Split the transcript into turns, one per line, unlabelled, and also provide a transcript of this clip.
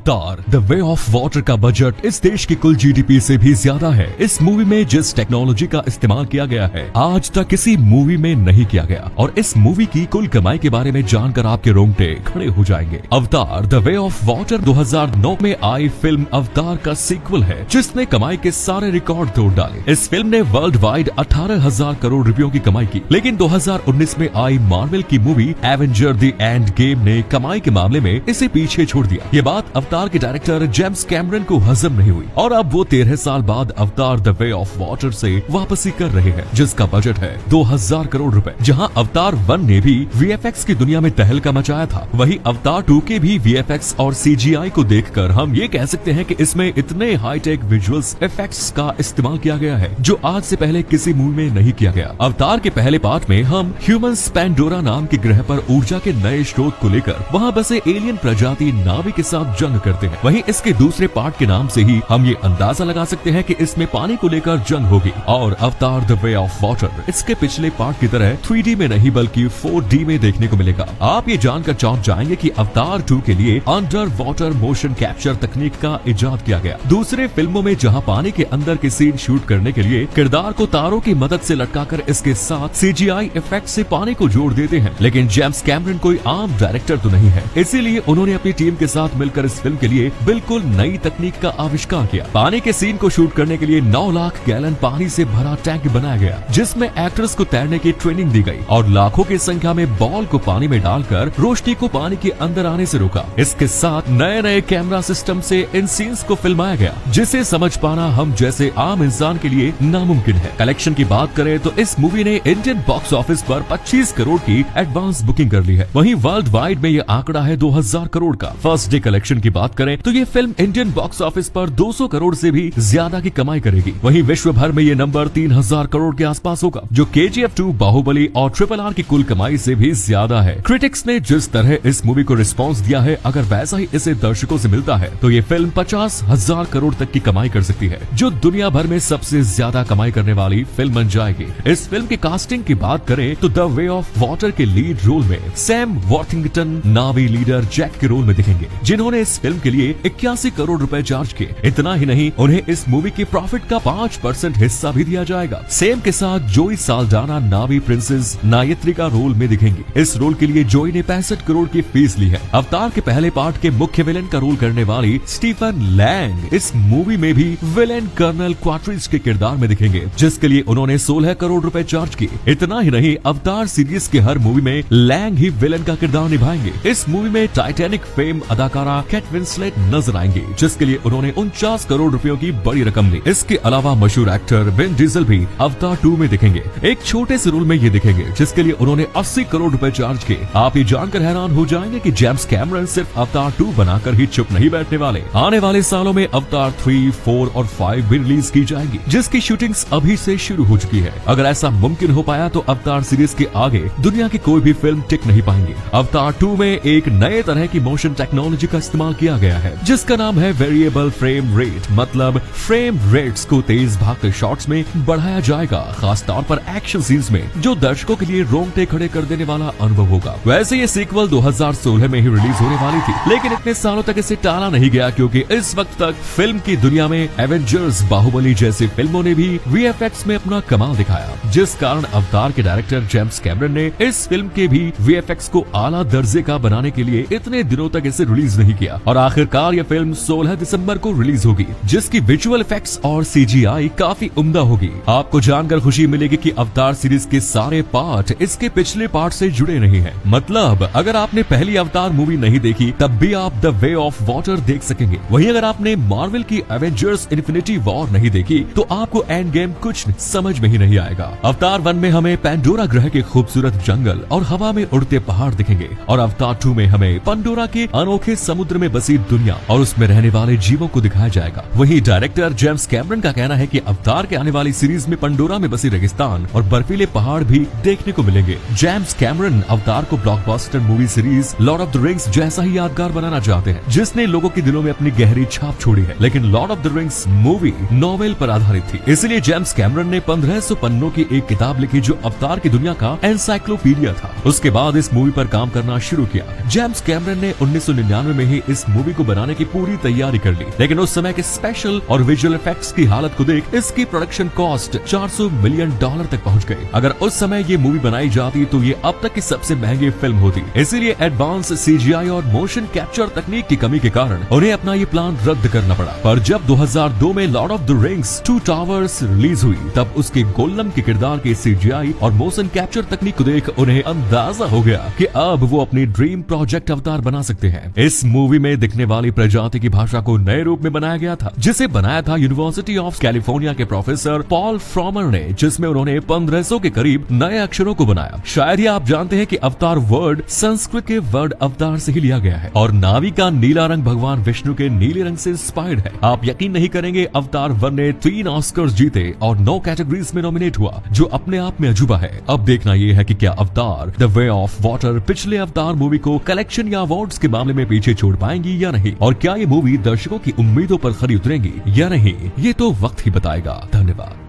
अवतार the way of water का budget इस देश की कुल जीडीपी से भी ज्यादा है। इस मूवी में जिस टेक्नोलॉजी का इस्तेमाल किया गया है आज तक किसी मूवी में नहीं किया गया और इस मूवी की कुल कमाई के बारे में जानकर आपके रोंगटे खड़े हो जाएंगे। अवतार द वे ऑफ वाटर 2009 में आई फिल्म अवतार का सीक्वल है जिसने कमाई के सारे रिकॉर्ड तोड़ डाले। इस फिल्म ने वर्ल्ड वाइड 18,000 करोड़ रुपयों की कमाई की, लेकिन 2019 में आई मार्वल की movie Avenger the end game ने कमाई के मामले में इसे पीछे छोड़ दिया। ये बात अवतार के डायरेक्टर जेम्स कैमरन को हजम नहीं हुई और अब वो 13 साल बाद अवतार द वे ऑफ वाटर से वापसी कर रहे हैं जिसका बजट है 2000 करोड़ रुपए। जहां अवतार 1 ने भी वीएफएक्स की दुनिया में तहलका मचाया था, वहीं अवतार 2 के भी वीएफएक्स और सीजीआई को देखकर हम ये कह सकते हैं कि इसमें इतने हाईटेक विजुअल्स इफेक्ट्स का इस्तेमाल किया गया है जो आज से पहले किसी मूवी में नहीं किया गया। अवतार के पहले पार्ट में हम ह्यूमंस पैंडोरा नाम के ग्रह पर ऊर्जा के नए स्रोत को लेकर वहां बसे एलियन प्रजाति नावी के साथ जंग करते हैं। वहीं इसके दूसरे पार्ट के नाम से ही हम ये अंदाजा लगा सकते हैं कि इसमें पानी को लेकर जंग होगी। और अवतार द वे ऑफ वाटर इसके पिछले पार्ट की तरह 3D में नहीं बल्कि 4D में देखने को मिलेगा। आप ये जानकर चौंक जाएंगे कि अवतार 2 के लिए अंडर वाटर मोशन कैप्चर तकनीक का इजाद किया गया। दूसरे फिल्मों में जहां पानी के अंदर के सीन शूट करने के लिए किरदार को तारों की मदद से लटकाकर इसके साथ सीजीआई इफेक्ट से पानी को जोड़ देते हैं, लेकिन जेम्स कैमरन कोई आम डायरेक्टर तो नहीं है, इसीलिए उन्होंने अपनी टीम के साथ मिलकर इस फिल्म के लिए बिल्कुल नई तकनीक का आविष्कार किया। पानी के सीन को शूट करने के लिए 9 लाख गैलन पानी से भरा टैंक बनाया गया जिसमें एक्टर्स को तैरने की ट्रेनिंग दी गई और लाखों की संख्या में बॉल को पानी में डालकर रोशनी को पानी के अंदर आने से रोका। इसके साथ नए नए कैमरा सिस्टम से इन सीन्स को फिल्माया गया जिसे समझ पाना हम जैसे आम इंसान के लिए नामुमकिन है। कलेक्शन की बात करें तो इस मूवी ने इंडियन बॉक्स ऑफिस पर 25 करोड़ की एडवांस बुकिंग कर ली है। वहीं वर्ल्ड वाइड में ये आंकड़ा है 2000 करोड़ का। फर्स्ट डे कलेक्शन की बात करें तो ये फिल्म इंडियन बॉक्स ऑफिस पर 200 करोड़ से भी ज्यादा की कमाई करेगी। वहीं विश्व भर में ये नंबर 3000 करोड़ के आसपास होगा जो KGF 2, बाहुबली और RRR की कुल कमाई से भी ज्यादा है। क्रिटिक्स ने जिस तरह इस मूवी को रिस्पॉन्स दिया है, अगर वैसा ही इसे दर्शकों से मिलता है तो ये फिल्म 50,000 करोड़ तक की कमाई कर सकती है जो दुनिया भर में सबसे ज्यादा कमाई करने वाली फिल्म बन जाएगी। इस फिल्म की कास्टिंग की बात करें तो द वे ऑफ वाटर के लीड रोल में सैम वॉशिंगटन नावी लीडर जैक के रोल में दिखेंगे जिन्होंने इस फिल्म के लिए 81 करोड़ रुपए चार्ज किए। इतना ही नहीं, उन्हें इस मूवी की प्रॉफिट का 5% हिस्सा भी दिया जाएगा। सेम के साथ जोई साल्डाना नावी प्रिंसेस नायत्री का रोल में दिखेंगी। इस रोल के लिए जोई ने 65 करोड़ की फीस ली है। अवतार के पहले पार्ट के मुख्य विलेन का रोल करने वाली स्टीफन लैंग इस मूवी में भी विलेन कर्नल क्वाट्रिज के किरदार में दिखेंगे जिसके लिए उन्होंने 16 करोड़ रुपए चार्ज किए। इतना ही नहीं, अवतार सीरीज के हर मूवी में लैंग ही विलेन का किरदार निभाएंगे। इस मूवी में टाइटैनिक फेम अदाकारा केट विंसलेट नजर आएंगे जिसके लिए उन्होंने 49 करोड़ रुपयों की बड़ी रकम ली। इसके अलावा मशहूर एक्टर विन डीजल भी अवतार 2 में दिखेंगे। एक छोटे से रोल में ये दिखेंगे जिसके लिए उन्होंने 80 करोड़ रुपए चार्ज किए। आप ये जानकर हैरान हो जाएंगे कि जेम्स कैमरन सिर्फ अवतार 2 बनाकर ही चुप नहीं बैठने वाले। आने वाले सालों में अवतार 3, 4 और 5 भी रिलीज की जाएंगी जिसकी शूटिंग्स अभी से शुरू हो चुकी है। अगर ऐसा मुमकिन हो पाया तो अवतार सीरीज के आगे दुनिया की कोई भी फिल्म टिक नहीं पाएंगी। अवतार 2 में एक नए तरह की मोशन टेक्नोलॉजी का इस्तेमाल किया गया है जिसका नाम है वेरिएबल फ्रेम रेट, मतलब फ्रेम रेट्स को तेज भागते शॉट्स में बढ़ाया जाएगा, खास तौर पर एक्शन सीन्स में, जो दर्शकों के लिए रोंगटे खड़े कर देने वाला अनुभव होगा। वैसे ये सीक्वल 2016 में ही रिलीज होने वाली थी, लेकिन इतने सालों तक इसे टाला नहीं गया क्योंकि इस वक्त तक फिल्म की दुनिया में एवेंजर्स, बाहुबली जैसी फिल्मों ने भी वीएफएक्स में अपना कमाल दिखाया, जिस कारण अवतार के डायरेक्टर जेम्स कैमरन ने इस फिल्म के भी वीएफएक्स को आला दर्जे का बनाने के लिए इतने दिनों तक इसे रिलीज नहीं किया और आखिरकार यह फिल्म 16 दिसंबर को रिलीज होगी जिसकी विजुअल इफेक्ट्स और सीजीआई काफी उम्दा होगी। आपको जानकर खुशी मिलेगी कि अवतार सीरीज के सारे पार्ट इसके पिछले पार्ट से जुड़े नहीं हैं। मतलब अगर आपने पहली अवतार मूवी नहीं देखी तब भी आप द वे ऑफ वाटर देख सकेंगे। वहीं अगर आपने मार्वल की एवेंजर्स इन्फिनिटी वॉर नहीं देखी तो आपको एंड गेम कुछ समझ में ही नहीं आएगा। अवतार 1 में हमें पैंडोरा ग्रह के खूबसूरत जंगल और हवा में उड़ते पहाड़ दिखेंगे और अवतार 2 में हमें पंडोरा के अनोखे समुद्र में बसी दुनिया और उसमें रहने वाले जीवों को दिखाया जाएगा। वहीं डायरेक्टर जेम्स कैमरन का कहना है कि अवतार के आने वाली सीरीज में पंडोरा में बसी रेगिस्तान और बर्फीले पहाड़ भी देखने को मिलेंगे। जेम्स कैमरन अवतार को blockbuster movie series Lord of the rings जैसा ही यादगार बनाना चाहते हैं जिसने लोगों के दिलों में अपनी गहरी छाप छोड़ी है, लेकिन Lord of the rings movie novel पर आधारित थी। इसलिए जेम्स कैमरन ने 1500 पन्नों की एक किताब लिखी जो अवतार की दुनिया का एनसाइक्लोपीडिया था। उसके बाद इस मूवी पर काम करना शुरू किया। जेम्स कैमरन ने 1999 में ही इस मूवी को बनाने की पूरी तैयारी कर ली, लेकिन उस समय के स्पेशल और विजुअल इफेक्ट्स की हालत को देख इसकी प्रोडक्शन कॉस्ट $400 मिलियन तक पहुंच गई। अगर उस समय ये मूवी बनाई जाती तो ये अब तक की सबसे महंगी फिल्म होती। इसीलिए एडवांस CGI और मोशन कैप्चर तकनीक की कमी के कारण उन्हें अपना ये प्लान रद्द करना पड़ा। पर जब 2002 में Lord of the rings 2 towers release हुई, तब उसके गोल्लम के किरदार के CGI और मोशन कैप्चर तकनीक को देख उन्हें अंदाजा हो गया कि अब वो अपनी ड्रीम प्रोजेक्ट अवतार बना सकते हैं। इस मूवी में दिखने वाली प्रजाति की भाषा को नए रूप में बनाया गया था, जिसे बनाया था यूनिवर्सिटी ऑफ कैलिफोर्निया के प्रोफेसर पॉल फ्रॉमर ने, जिसमें उन्होंने 1500 के करीब नए अक्षरों को बनाया। शायद ही आप जानते हैं कि अवतार वर्ड संस्कृत के वर्ड अवतार से ही लिया गया है और नावी का नीला रंग भगवान विष्णु के नीले रंग से इंस्पायर्ड है। आप यकीन नहीं करेंगे, अवतार 1 ने 3 ऑस्कर्स जीते और 9 कैटेगरीज में नॉमिनेट हुआ, जो अपने आप में अजूबा है। अब देखना यह है कि क्या अवतार द वे ऑफ वाटर पिछले अवतार मूवी को कलेक्शन या अवार्ड्स के मामले में पीछे छोड़ पाएंगी या नहीं, और क्या ये मूवी दर्शकों की उम्मीदों पर खरी उतरेंगी या नहीं, ये तो वक्त ही बताएगा। धन्यवाद।